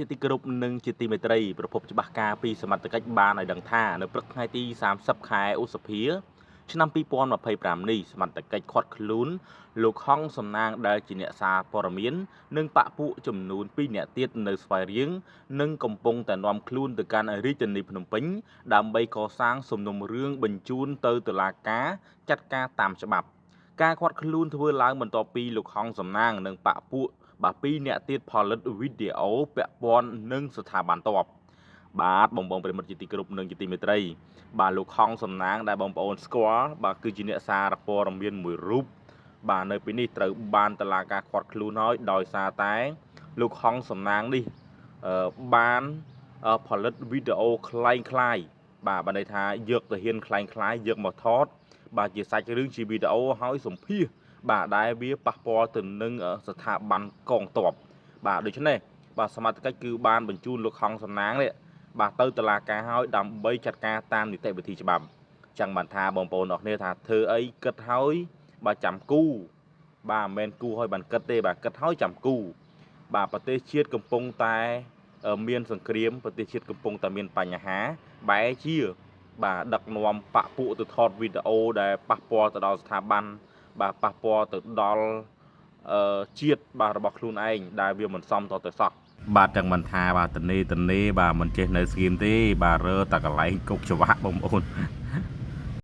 ជាទីគោរពនិងជាទីមេត្រីប្រពន្ធច្បាស់ការពីសមត្ថកិច្ចបានឲ្យដឹងថានៅព្រឹកថ្ងៃទី30ខែឧសភាឆ្នាំ2025នេះសមត្ថកិច្ចឃាត់ខ្លួនលោកហងសំណាងដែលជាអ្នកសារព័ត៌មាននិងបកពួកចំនួន2នាក់ទៀតនៅស្វាយរៀងនិងកំពុងតែនាំខ្លួនទៅកាន់រាជធានីភ្នំពេញដើម្បីកសាងសំណុំរឿងបញ្ជូនទៅតុលាការចាត់ការតាមច្បាប់ការឃាត់ខ្លួនធ្វើឡើងបន្ទាប់ពីលោកហងសំណាងនិងបកពួក2នាក់ទៀតផលិតវីដេអូពាក់ព័ន្ធនឹងស្ថាប័នទ័ពបាទបងប្អូនប្រិមិត្តជាទីគោរពនិងជាទីមេត្រីបាទលោកហងសំណាងដែលបងប្អូនស្គាល់បាទគឺជាអ្នកសារព័ត៌មានមួយរូបបាទនៅពេលនេះត្រូវបានតុលាការឃាត់ខ្លួនហើយដោយសារតែលោកហងសំណាងនេះបានផលិតវីដេអូคล้ายបាទបានន័យថាយកទៅហ៊ានคล้ายយកមកថតបាទជាសាច់រឿងជាវីដេអូហើយសម្ភាសបាទដែលវាប៉ះពាល់ទៅនឹងស្ថាប័នកងទ័ពបាទដូច្នេះបាទសមត្ថកិច្ចគឺបានបញ្ជូនលោកហងសំណាងនេះបាទទៅតុលាការហើយដើម្បីចាត់ការតាមនីតិវិធីច្បាប់ចឹងបានថាបងប្អូនអរគ្នាថាធ្វើអីគិតហើយបាទចាំគូបាទមិនមែនគូហើយបានគិតទេបាទគិតហើយចាំគូបាទប្រទេសជាតិកំពុងតែមានសង្គ្រាមប្រទេសជាតិកំពុងតែមានបញ្ហាបែរជាបាទដឹកនាំបកពួកទៅថតវីដេអូដែលប៉ះពាល់ទៅដល់ស្ថាប័នបាទប៉ះពាល់ទៅដល់ជាតិបាទរបស់ខ្លួនឯងដែលវាមិនសមតទៅសោះបាទចឹងមិនថាបាទតនេបាទមិនចេះនៅស្ងៀមទេបាទរើតែកន្លែងគុកច្បាស់បងប្អូន